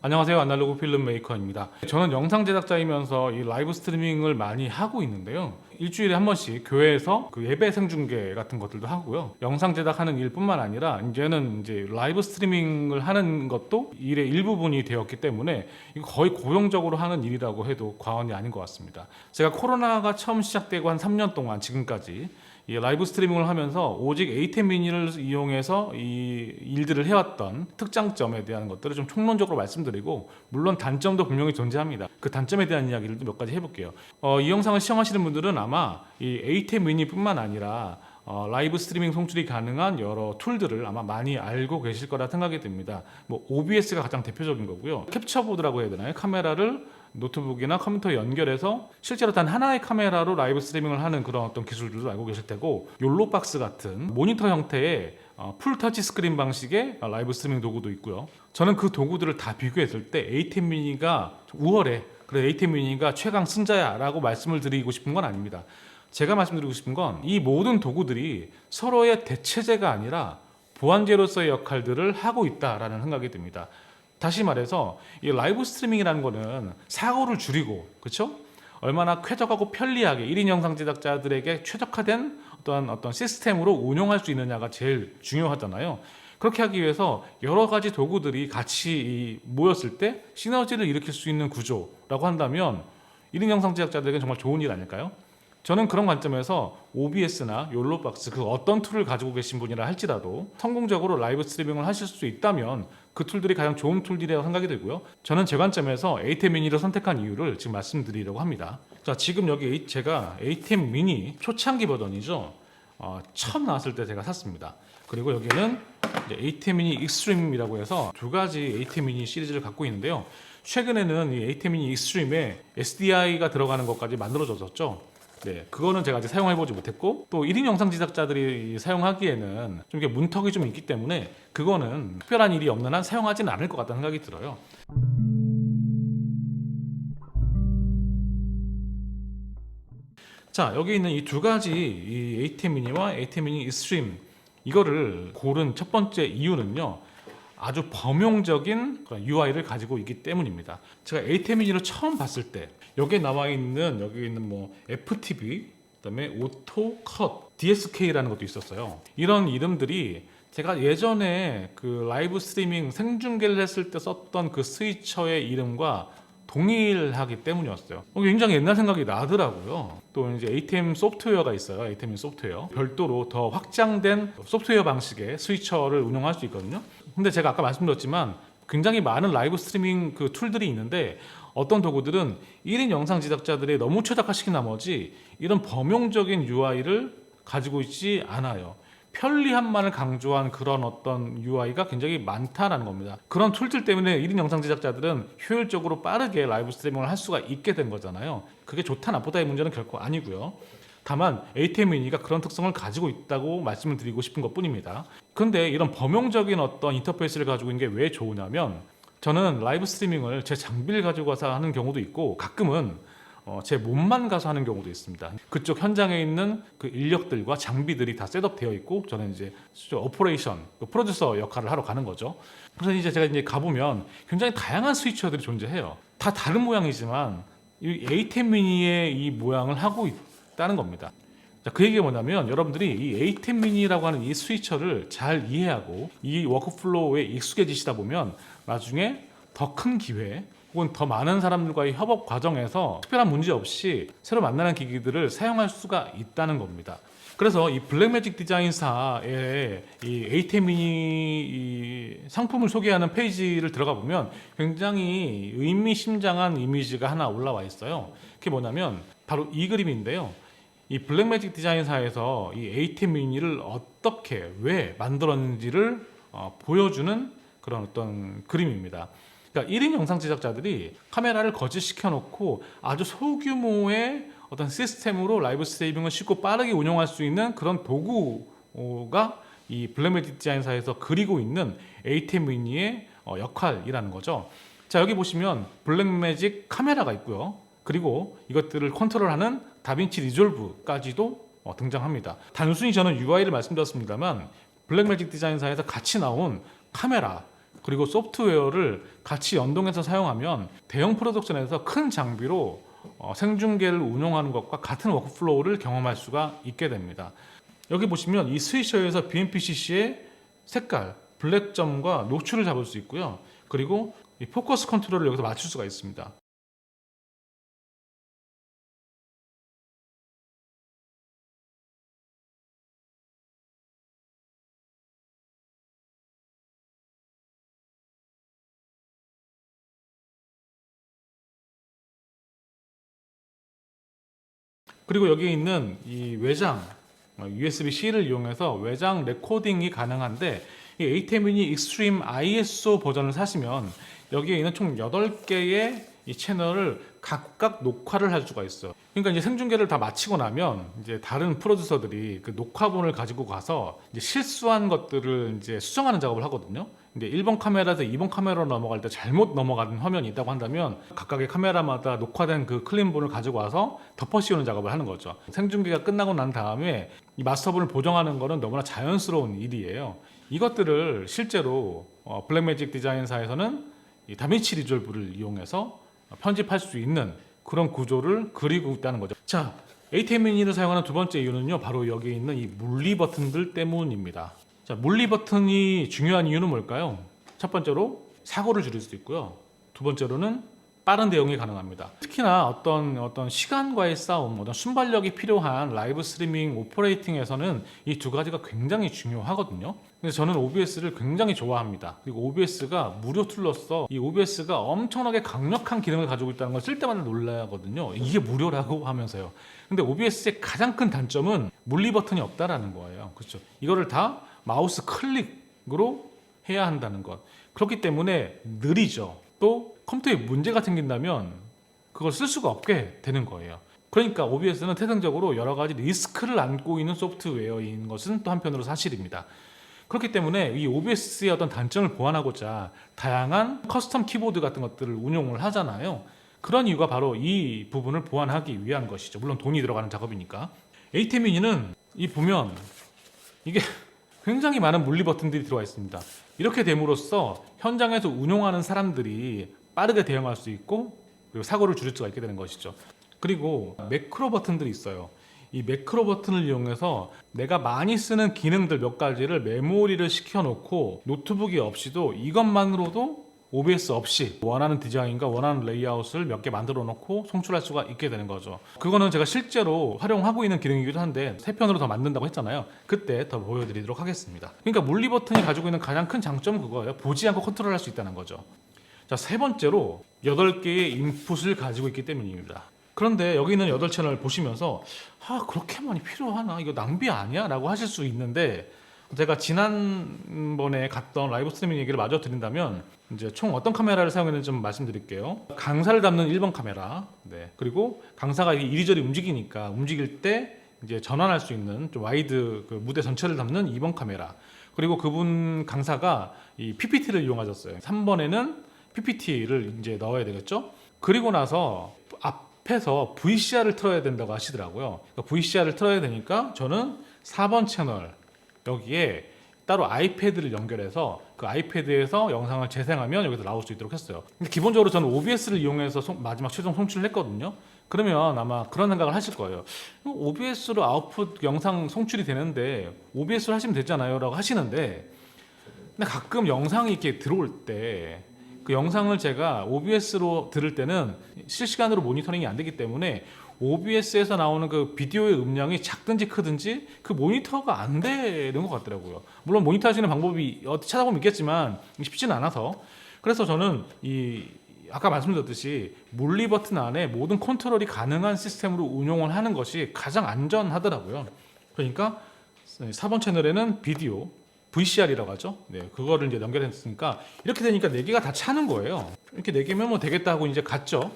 안녕하세요. 아날로그 필름 메이커입니다. 저는 영상 제작자이면서 이 라이브 스트리밍을 많이 하고 있는데요. 일주일에 한 번씩 교회에서 그 예배 생중계 같은 것들도 하고요. 영상 제작하는 일뿐만 아니라 이제 라이브 스트리밍을 하는 것도 일의 일부분이 되었기 때문에 이거 거의 고용적으로 하는 일이라고 해도 과언이 아닌 것 같습니다. 제가 코로나가 처음 시작되고 한 3년 동안 지금까지 이 라이브 스트리밍을 하면서 오직 A10 미니를 이용해서 이 일들을 해왔던 특장점에 대한 것들을 좀 총론적으로 말씀드리고, 물론 단점도 분명히 존재합니다. 그 단점에 대한 이야기를 몇 가지 해볼게요. 이 영상을 시청하시는 분들은 아마 이 A10 미니뿐만 아니라 라이브 스트리밍 송출이 가능한 여러 툴들을 아마 많이 알고 계실 거라 생각이 듭니다. 뭐 OBS가 가장 대표적인 거고요. 캡처보드라고 해야 되나요? 카메라를 노트북이나 컴퓨터에 연결해서 실제로 단 하나의 카메라로 라이브 스트리밍을 하는 그런 어떤 기술들도 알고 계실 테고, 욜로박스 같은 모니터 형태의 풀 터치 스크린 방식의 라이브 스트리밍 도구도 있고요. 저는 그 도구들을 다 비교했을 때 A10 미니가 우월해, 그래 A10 미니가 최강 승자야 라고 말씀을 드리고 싶은 건 아닙니다. 제가 말씀드리고 싶은 건 이 모든 도구들이 서로의 대체제가 아니라 보완제로서의 역할들을 하고 있다라는 생각이 듭니다. 다시 말해서 이 라이브 스트리밍이라는 거는 사고를 줄이고, 그렇죠? 얼마나 쾌적하고 편리하게 1인 영상 제작자들에게 최적화된 어떤 시스템으로 운용할 수 있느냐가 제일 중요하잖아요. 그렇게 하기 위해서 여러 가지 도구들이 같이 모였을 때 시너지를 일으킬 수 있는 구조라고 한다면 1인 영상 제작자들에게는 정말 좋은 일 아닐까요? 저는 그런 관점에서 OBS나 욜로박스 그 어떤 툴을 가지고 계신 분이라 할지라도 성공적으로 라이브 스트리밍을 하실 수 있다면 그 툴들이 가장 좋은 툴들이라고 생각이 들고요. 저는 제 관점에서 A10 미니를 선택한 이유를 지금 말씀드리려고 합니다. 자, 지금 여기 제가 A10 미니 초창기 버전이죠. 처음 나왔을 때 제가 샀습니다. 그리고 여기는 이제 A10 미니 익스트림이라고 해서 두 가지 A10 미니 시리즈를 갖고 있는데요. 최근에는 이 A10 미니 익스트림에 SDI가 들어가는 것까지 만들어졌죠. 네, 그거는 제가 아직 사용해보지 못했고, 또 1인 영상 제작자들이 사용하기에는 좀 이게 문턱이 좀 있기 때문에 그거는 특별한 일이 없는 한 사용하지는 않을 것 같다는 생각이 들어요. 자, 여기 있는 이 두 가지 이 A10 미니와 A10 미니 익스트림, 이거를 고른 첫 번째 이유는요, 아주 범용적인 UI를 가지고 있기 때문입니다. 제가 A10 미니를 처음 봤을 때 여기 있는 뭐 FTV, 그다음에 오토 컷, DSK라는 것도 있었어요. 이런 이름들이 제가 예전에 그 라이브 스트리밍 생중계를 했을 때 썼던 그 스위처의 이름과 동일하기 때문이었어요. 굉장히 옛날 생각이 나더라고요. 또 이제 ATM 소프트웨어가 있어요. ATM 소프트웨어. 별도로 더 확장된 소프트웨어 방식의 스위처를 운영할 수 있거든요. 근데 제가 아까 말씀드렸지만 굉장히 많은 라이브 스트리밍 그 툴들이 있는데, 어떤 도구들은 1인 영상 제작자들이 너무 최적화시킨 나머지 이런 범용적인 UI를 가지고 있지 않아요. 편리함만을 강조한 그런 어떤 UI가 굉장히 많다라는 겁니다. 그런 툴들 때문에 1인 영상 제작자들은 효율적으로 빠르게 라이브 스트리밍을 할 수가 있게 된 거잖아요. 그게 좋다 나쁘다의 문제는 결코 아니고요. 다만 A10 미니가 그런 특성을 가지고 있다고 말씀을 드리고 싶은 것 뿐입니다. 근데 이런 범용적인 어떤 인터페이스를 가지고 있는 게 왜 좋으냐면, 저는 라이브 스트리밍을 제 장비를 가지고 가서 하는 경우도 있고, 가끔은 제 몸만 가서 하는 경우도 있습니다. 그쪽 현장에 있는 그 인력들과 장비들이 다 셋업되어 있고, 저는 이제 오퍼레이션, 프로듀서 역할을 하러 가는 거죠. 그래서 이제 제가 이제 가보면 굉장히 다양한 스위처들이 존재해요. 다 다른 모양이지만 이 A10 미니의 이 모양을 하고 있다는 겁니다. 자, 그 얘기가 뭐냐면, 여러분들이 이 A10 미니라고 하는 이 스위처를 잘 이해하고 이 워크플로우에 익숙해지시다 보면 나중에 더 큰 기회 혹은 더 많은 사람들과의 협업 과정에서 특별한 문제 없이 새로 만나는 기기들을 사용할 수가 있다는 겁니다. 그래서 이 블랙매직 디자인사의 이 A10 미니 이 상품을 소개하는 페이지를 들어가 보면 굉장히 의미심장한 이미지가 하나 올라와 있어요. 그게 뭐냐면 바로 이 그림인데요. 이 블랙매직 디자인사에서 이 A10 미니를 어떻게 왜 만들었는지를 보여주는 그런 어떤 그림입니다. 그러니까 1인 영상 제작자들이 카메라를 거치시켜 놓고 아주 소규모의 어떤 시스템으로 라이브 스트리밍을 쉽고 빠르게 운영할 수 있는 그런 도구가 이 블랙매직 디자인사에서 그리고 있는 A10 미니의 역할이라는 거죠. 자, 여기 보시면 블랙매직 카메라가 있고요. 그리고 이것들을 컨트롤하는 다빈치 리졸브까지도 등장합니다. 단순히 저는 UI를 말씀드렸습니다만 블랙매직 디자인사에서 같이 나온 카메라, 그리고 소프트웨어를 같이 연동해서 사용하면 대형 프로덕션에서 큰 장비로 생중계를 운영하는 것과 같은 워크플로우를 경험할 수가 있게 됩니다. 여기 보시면 이 스위셔에서 BMPCC의 색깔, 블랙점과 노출을 잡을 수 있고요. 그리고 이 포커스 컨트롤을 여기서 맞출 수가 있습니다. 그리고 여기 있는 이 외장 USB-C를 이용해서 외장 레코딩이 가능한데 이 ATEM 미니 익스트림 ISO 버전을 사시면 여기에 있는 총 8개의 이 채널을 각각 녹화를 할 수가 있어요. 그러니까 이제 생중계를 다 마치고 나면 이제 다른 프로듀서들이 그 녹화본을 가지고 가서 이제 실수한 것들을 이제 수정하는 작업을 하거든요. 근데 1번 카메라에서 2번 카메라로 넘어갈 때 잘못 넘어가는 화면이 있다고 한다면 각각의 카메라마다 녹화된 그 클린본을 가지고 와서 덮어 씌우는 작업을 하는 거죠. 생중계가 끝나고 난 다음에 이 마스터본을 보정하는 거는 너무나 자연스러운 일이에요. 이것들을 실제로 블랙매직 디자인사에서는 이 다빈치 리졸브를 이용해서 편집할 수 있는 그런 구조를 그리고 있다는 거죠. 자, ATEM 미니를 사용하는 두 번째 이유는요, 바로 여기 있는 이 물리 버튼들 때문입니다. 자, 물리 버튼이 중요한 이유는 뭘까요? 첫 번째로 사고를 줄일 수 있고요. 두 번째로는 빠른 대응이 가능합니다. 특히나 어떤 시간과의 싸움, 어떤 순발력이 필요한 라이브 스트리밍 오퍼레이팅에서는 이 두 가지가 굉장히 중요하거든요. 그래서 저는 OBS를 굉장히 좋아합니다. 그리고 OBS가 무료 툴로서 이 OBS가 엄청나게 강력한 기능을 가지고 있다는 걸 쓸 때마다 놀라거든요. 이게 무료라고 하면서요. 근데 OBS의 가장 큰 단점은 물리 버튼이 없다라는 거예요. 그렇죠? 이거를 다 마우스 클릭으로 해야 한다는 것. 그렇기 때문에 느리죠. 또 컴퓨터에 문제가 생긴다면 그걸 쓸 수가 없게 되는 거예요. 그러니까 OBS는 태생적으로 여러 가지 리스크를 안고 있는 소프트웨어인 것은 또 한편으로 사실입니다. 그렇기 때문에 이 OBS의 어떤 단점을 보완하고자 다양한 커스텀 키보드 같은 것들을 운용을 하잖아요. 그런 이유가 바로 이 부분을 보완하기 위한 것이죠. 물론 돈이 들어가는 작업이니까. ATEM 미니는 이 보면 이게 굉장히 많은 물리 버튼들이 들어가 있습니다. 이렇게 됨으로써 현장에서 운용하는 사람들이 빠르게 대응할 수 있고 그리고 사고를 줄일 수가 있게 되는 것이죠. 그리고 매크로 버튼들이 있어요. 이 매크로 버튼을 이용해서 내가 많이 쓰는 기능들 몇 가지를 메모리를 시켜놓고 노트북이 없이도 이것만으로도 OBS 없이 원하는 디자인과 원하는 레이아웃을 몇 개 만들어 놓고 송출할 수가 있게 되는 거죠. 그거는 제가 실제로 활용하고 있는 기능이기도 한데 세 편으로 더 만든다고 했잖아요. 그때 더 보여드리도록 하겠습니다. 그러니까 물리 버튼이 가지고 있는 가장 큰 장점은 그거예요. 보지 않고 컨트롤할 수 있다는 거죠. 자, 세 번째로 8개의 인풋을 가지고 있기 때문입니다. 그런데 여기 있는 8채널 보시면서 그렇게 많이 필요하나? 이거 낭비 아니야? 라고 하실 수 있는데 제가 지난번에 갔던 라이브 스트리밍 얘기를 마저 드린다면 이제 총 어떤 카메라를 사용했는지 좀 말씀드릴게요. 강사를 담는 1번 카메라, 네. 그리고 강사가 이리저리 움직이니까 움직일 때 이제 전환할 수 있는 좀 와이드 그 무대 전체를 담는 2번 카메라. 그리고 그분 강사가 이 PPT를 이용하셨어요. 3번에는 PPT를 이제 넣어야 되겠죠. 그리고 나서 앞에서 VCR을 틀어야 된다고 하시더라고요. 그러니까 VCR을 틀어야 되니까 저는 4번 채널 여기에 따로 아이패드를 연결해서 그 아이패드에서 영상을 재생하면 여기서 나올 수 있도록 했어요. 근데 기본적으로 저는 OBS를 이용해서 마지막 최종 송출을 했거든요. 그러면 아마 그런 생각을 하실 거예요. OBS로 아웃풋 영상 송출이 되는데 OBS로 하시면 되잖아요 라고 하시는데 근데 가끔 영상이 이렇게 들어올 때 그 영상을 제가 OBS로 들을 때는 실시간으로 모니터링이 안 되기 때문에 OBS에서 나오는 그 비디오의 음량이 작든지 크든지 그 모니터가 안 되는 것 같더라고요. 물론 모니터 하시는 방법이 어디 찾아보면 있겠지만 쉽지는 않아서 그래서 저는 이 아까 말씀드렸듯이 물리 버튼 안에 모든 컨트롤이 가능한 시스템으로 운용을 하는 것이 가장 안전하더라고요. 그러니까 4번 채널에는 비디오 VCR이라고 하죠. 네, 그거를 이제 연결했으니까 이렇게 되니까 4개가 다 차는 거예요. 이렇게 4개면 뭐 되겠다 하고 이제 갔죠.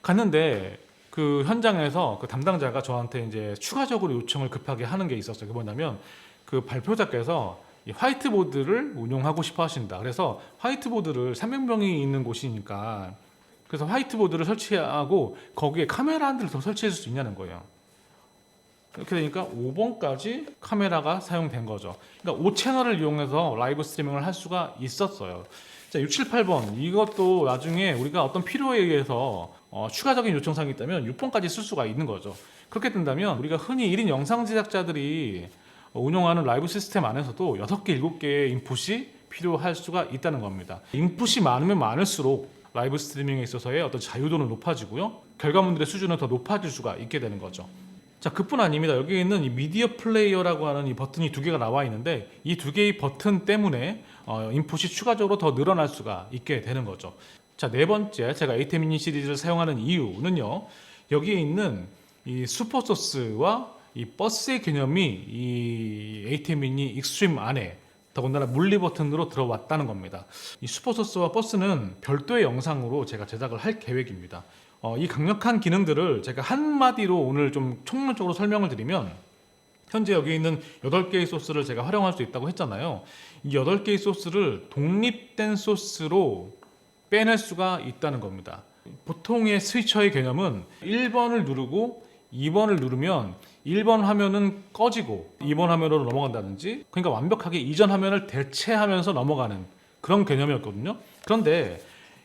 갔는데 그 현장에서 그 담당자가 저한테 이제 추가적으로 요청을 급하게 하는 게 있었어요. 그게 뭐냐면 그 발표자께서 이 화이트보드를 운용하고 싶어 하신다. 그래서 화이트보드를 300명이 있는 곳이니까 그래서 화이트보드를 설치하고 거기에 카메라 한 대를 더 설치해 줄 수 있냐는 거예요. 이렇게 되니까 5번까지 카메라가 사용된 거죠. 그러니까 5채널을 이용해서 라이브 스트리밍을 할 수가 있었어요. 자, 6, 7, 8번 이것도 나중에 우리가 어떤 필요에 의해서 추가적인 요청사항이 있다면 6번까지 쓸 수가 있는 거죠. 그렇게 된다면 우리가 흔히 1인 영상 제작자들이 운영하는 라이브 시스템 안에서도 6개, 7개의 인풋이 필요할 수가 있다는 겁니다. 인풋이 많으면 많을수록 라이브 스트리밍에 있어서의 어떤 자유도는 높아지고요. 결과물들의 수준은 더 높아질 수가 있게 되는 거죠. 자, 그뿐 아닙니다. 여기 있는 이 미디어 플레이어라고 하는 이 버튼이 2개가 나와 있는데 이 2개의 버튼 때문에 인풋이 추가적으로 더 늘어날 수가 있게 되는 거죠. 자, 네 번째 제가 에이템 미니 시리즈를 사용하는 이유는요. 여기에 있는 이 슈퍼소스와 이 버스의 개념이 이 에이템 미니 익스트림 안에 더군다나 물리 버튼으로 들어왔다는 겁니다. 이 슈퍼소스와 버스는 별도의 영상으로 제가 제작을 할 계획입니다. 이 강력한 기능들을 제가 한마디로 오늘 좀 총론적으로 설명을 드리면 현재 여기 있는 8개의 소스를 제가 활용할 수 있다고 했잖아요. 이 8개의 소스를 독립된 소스로 빼낼 수가 있다는 겁니다. 보통의 스위처의 개념은 1번을 누르고 2번을 누르면 1번 화면은 꺼지고 2번 화면으로 넘어간다든지, 그러니까 완벽하게 이전 화면을 대체하면서 넘어가는 그런 개념이었거든요. 그런데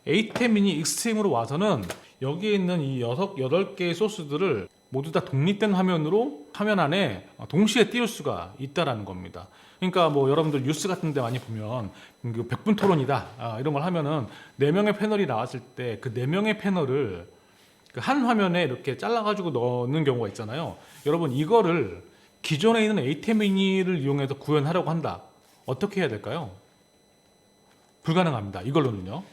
에이템 미니 익스트림으로 와서는 여기에 있는 이 8개의 소스들을 모두 다 독립된 화면으로 화면 안에 동시에 띄울 수가 있다라는 겁니다. 그러니까 뭐 여러분들 뉴스 같은 데 많이 보면 그 100분 토론이다 이런 걸 하면은 4명의 패널이 나왔을 때 그 4명의 패널을 그 한 화면에 이렇게 잘라가지고 넣는 경우가 있잖아요. 여러분 이거를 기존에 있는 에이템 미니를 이용해서 구현하려고 한다. 어떻게 해야 될까요? 불가능합니다. 이걸로는요.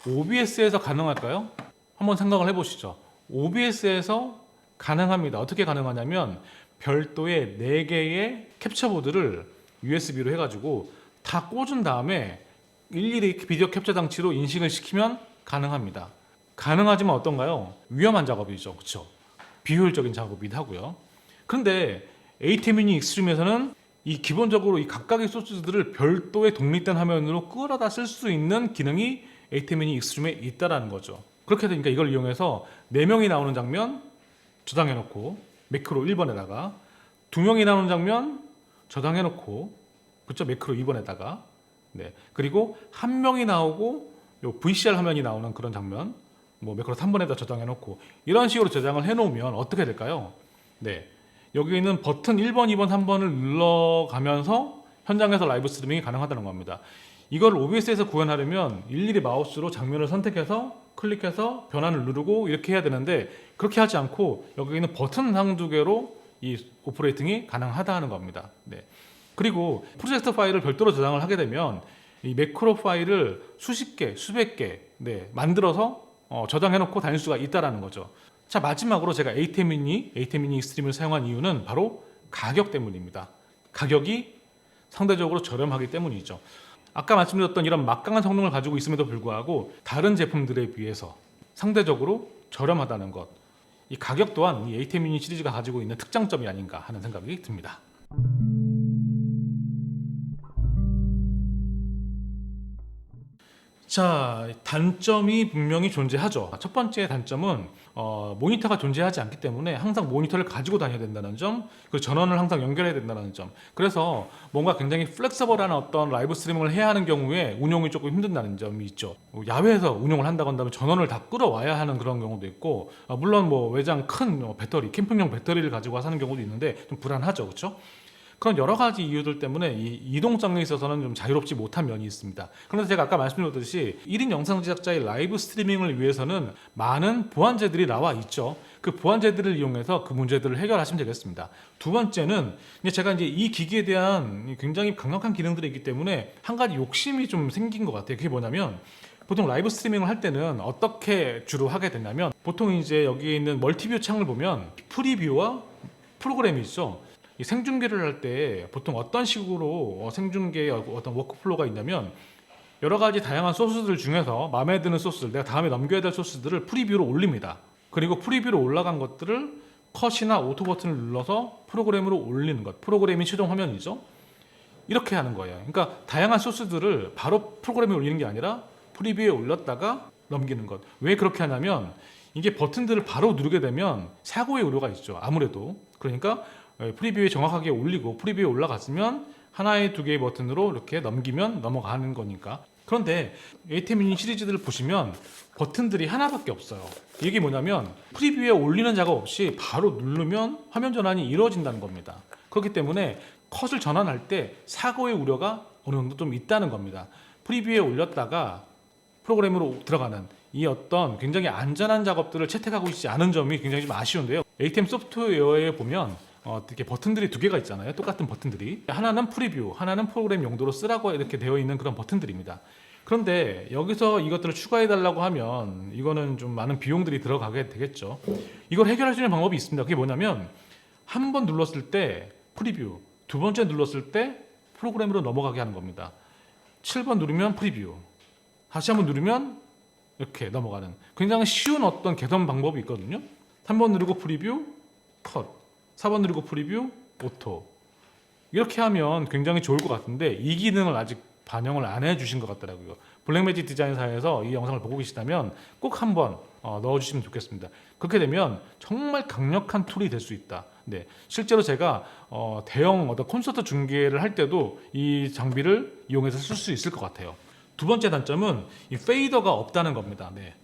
OBS에서 가능할까요? 한번 생각을 해보시죠. OBS에서 가능합니다. 어떻게 가능하냐면 별도의 4개의 캡처보드를 USB로 해가지고 다 꽂은 다음에 일일이 비디오 캡처 장치로 인식을 시키면 가능합니다. 가능하지만 어떤가요? 위험한 작업이죠. 그렇죠? 비효율적인 작업이기도 하고요. 그런데 에이템 미니 익스트림에서는 이 기본적으로 이 각각의 소스들을 별도의 독립된 화면으로 끌어다 쓸 수 있는 기능이 에이템 미니 익스트림에 있다라는 거죠. 그렇게 되니까 이걸 이용해서 4명이 나오는 장면 저장해 놓고 매크로 1번에다가 2명이 나오는 장면 저장해 놓고 그렇죠? 매크로 2번에다가 네. 그리고 1명이 나오고 요 VCR 화면이 나오는 그런 장면 뭐 매크로 3번에다 저장해 놓고 이런 식으로 저장을 해 놓으면 어떻게 될까요? 네. 여기 있는 버튼 1번, 2번, 3번을 눌러가면서 현장에서 라이브 스트리밍이 가능하다는 겁니다. 이걸 OBS에서 구현하려면 일일이 마우스로 장면을 선택해서 클릭해서 변환을 누르고 이렇게 해야 되는데 그렇게 하지 않고 여기 있는 버튼 한두 개로 이 오퍼레이팅이 가능하다는 겁니다. 네. 그리고 프로젝트 파일을 별도로 저장을 하게 되면 이 매크로 파일을 수십 개, 수백 개 만들어서 저장해놓고 다닐 수가 있다는 거죠. 자, 마지막으로 제가 에이템 미니 익스트림을 사용한 이유는 바로 가격 때문입니다. 가격이 상대적으로 저렴하기 때문이죠. 아까 말씀드렸던 이런 막강한 성능을 가지고 있음에도 불구하고 다른 제품들에 비해서 상대적으로 저렴하다는 것, 이 가격 또한 이 에이템 미니 시리즈가 가지고 있는 특장점이 아닌가 하는 생각이 듭니다. 자, 단점이 분명히 존재하죠. 첫 번째 단점은 모니터가 존재하지 않기 때문에 항상 모니터를 가지고 다녀야 된다는 점, 그리고 전원을 항상 연결해야 된다는 점. 그래서 뭔가 굉장히 플렉서블한 어떤 라이브 스트리밍을 해야 하는 경우에 운용이 조금 힘든다는 점이 있죠. 야외에서 운용을 한다고 한다면 전원을 다 끌어와야 하는 그런 경우도 있고, 물론 뭐 외장 큰 배터리, 캠핑용 배터리를 가지고 와서 하는 경우도 있는데 좀 불안하죠, 그렇죠? 그런 여러 가지 이유들 때문에 이 이동성에 있어서는 좀 자유롭지 못한 면이 있습니다. 그런데 제가 아까 말씀드렸듯이 1인 영상 제작자의 라이브 스트리밍을 위해서는 많은 보완제들이 나와 있죠. 그 보완제들을 이용해서 그 문제들을 해결하시면 되겠습니다. 두 번째는 제가 이제 이 기기에 대한 굉장히 강력한 기능들이 있기 때문에 한 가지 욕심이 좀 생긴 것 같아요. 그게 뭐냐면 보통 라이브 스트리밍을 할 때는 어떻게 주로 하게 되냐면 보통 이제 여기에 있는 멀티뷰 창을 보면 프리뷰와 프로그램이 있죠. 이 생중계를 할 때 보통 어떤 식으로 생중계의 어떤 워크플로우가 있냐면 여러 가지 다양한 소스들 중에서 마음에 드는 소스들, 내가 다음에 넘겨야 될 소스들을 프리뷰로 올립니다. 그리고 프리뷰로 올라간 것들을 컷이나 오토 버튼을 눌러서 프로그램으로 올리는 것, 프로그램이 최종 화면이죠. 이렇게 하는 거예요. 그러니까 다양한 소스들을 바로 프로그램에 올리는 게 아니라 프리뷰에 올렸다가 넘기는 것. 왜 그렇게 하냐면 이게 버튼들을 바로 누르게 되면 사고의 우려가 있죠. 아무래도. 그러니까 프리뷰에 정확하게 올리고 프리뷰에 올라갔으면 하나의 두 개의 버튼으로 이렇게 넘기면 넘어가는 거니까. 그런데 ATEM 미니 시리즈들을 보시면 버튼들이 하나밖에 없어요. 이게 뭐냐면 프리뷰에 올리는 작업 없이 바로 누르면 화면 전환이 이루어진다는 겁니다. 그렇기 때문에 컷을 전환할 때 사고의 우려가 어느 정도 좀 있다는 겁니다. 프리뷰에 올렸다가 프로그램으로 들어가는 이 어떤 굉장히 안전한 작업들을 채택하고 있지 않은 점이 굉장히 좀 아쉬운데요. ATEM 소프트웨어에 보면 이렇게 버튼들이 두 개가 있잖아요. 똑같은 버튼들이. 하나는 프리뷰, 하나는 프로그램 용도로 쓰라고 이렇게 되어 있는 그런 버튼들입니다. 그런데 여기서 이것들을 추가해 달라고 하면 이거는 좀 많은 비용들이 들어가게 되겠죠. 이걸 해결할 수 있는 방법이 있습니다. 그게 뭐냐면 한 번 눌렀을 때 프리뷰, 두 번째 눌렀을 때 프로그램으로 넘어가게 하는 겁니다. 7번 누르면 프리뷰, 다시 한번 누르면 이렇게 넘어가는 굉장히 쉬운 어떤 개선 방법이 있거든요. 3번 누르고 프리뷰, 컷, 4번 누르고 프리뷰, 오토. 이렇게 하면 굉장히 좋을 것 같은데 이 기능을 아직 반영을 안 해주신 것 같더라고요. 블랙매직 디자인사에서 이 영상을 보고 계시다면 꼭 한번 넣어주시면 좋겠습니다. 그렇게 되면 정말 강력한 툴이 될 수 있다. 네, 실제로 제가 대형 어떤 콘서트 중계를 할 때도 이 장비를 이용해서 쓸 수 있을 것 같아요. 두 번째 단점은 이 페이더가 없다는 겁니다. 네.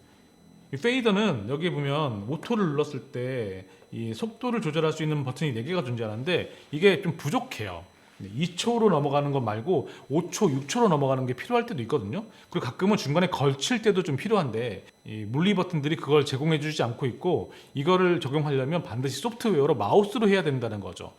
이 페이더는 여기 보면 오토를 눌렀을 때 이 속도를 조절할 수 있는 버튼이 4개가 존재하는데 이게 좀 부족해요. 2초로 넘어가는 것 말고 5초, 6초로 넘어가는 게 필요할 때도 있거든요. 그리고 가끔은 중간에 걸칠 때도 좀 필요한데 이 물리 버튼들이 그걸 제공해 주지 않고 있고 이거를 적용하려면 반드시 소프트웨어로 마우스로 해야 된다는 거죠.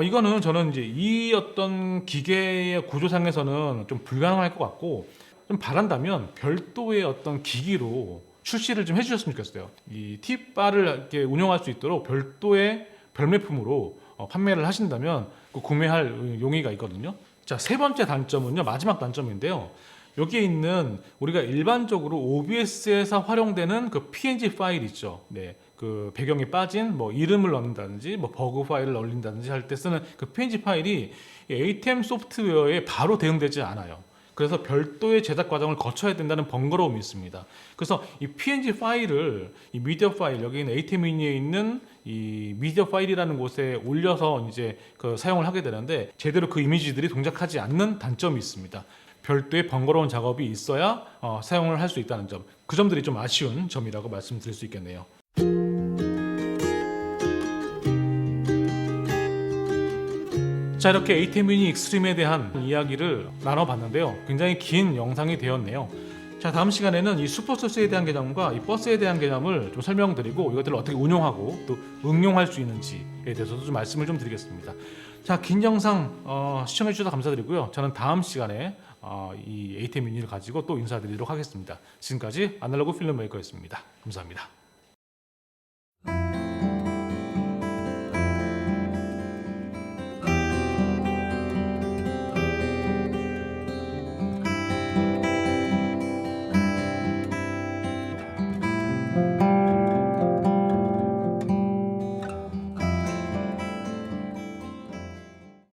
이거는 저는 이제 이 어떤 기계의 구조상에서는 좀 불가능할 것 같고 좀 바란다면 별도의 어떤 기기로 출시를 좀 해주셨으면 좋겠어요. 이 팁바를 이렇게 운영할 수 있도록 별도의 별매품으로 판매를 하신다면 구매할 용의가 있거든요. 자, 세 번째 단점은요, 마지막 단점인데요. 여기에 있는 우리가 일반적으로 OBS에서 활용되는 그 PNG 파일 있죠. 네, 그 배경에 빠진 뭐 이름을 넣는다든지 뭐 버그 파일을 넣는다든지 할 때 쓰는 그 PNG 파일이 ATEM 소프트웨어에 바로 대응되지 않아요. 그래서 별도의 제작 과정을 거쳐야 된다는 번거로움이 있습니다. 그래서 이 PNG 파일을 이 미디어 파일 여기 있는 ATEM 미니에 있는 이 미디어 파일이라는 곳에 올려서 이제 그 사용을 하게 되는데 제대로 그 이미지들이 동작하지 않는 단점이 있습니다. 별도의 번거로운 작업이 있어야 사용을 할 수 있다는 점, 그 점들이 좀 아쉬운 점이라고 말씀드릴 수 있겠네요. 자, 이렇게 ATEM 미니 익스트림에 대한 이야기를 나눠봤는데요. 굉장히 긴 영상이 되었네요. 자, 다음 시간에는 이 슈퍼소스에 대한 개념과 이 버스에 대한 개념을 좀 설명드리고 이것들을 어떻게 운용하고 또 응용할 수 있는지에 대해서도 좀 말씀을 좀 드리겠습니다. 자, 긴 영상 시청해 주셔서 감사드리고요. 저는 다음 시간에 이 ATEM 미니를 가지고 또 인사드리도록 하겠습니다. 지금까지 아날로그 필름메이커였습니다. 감사합니다.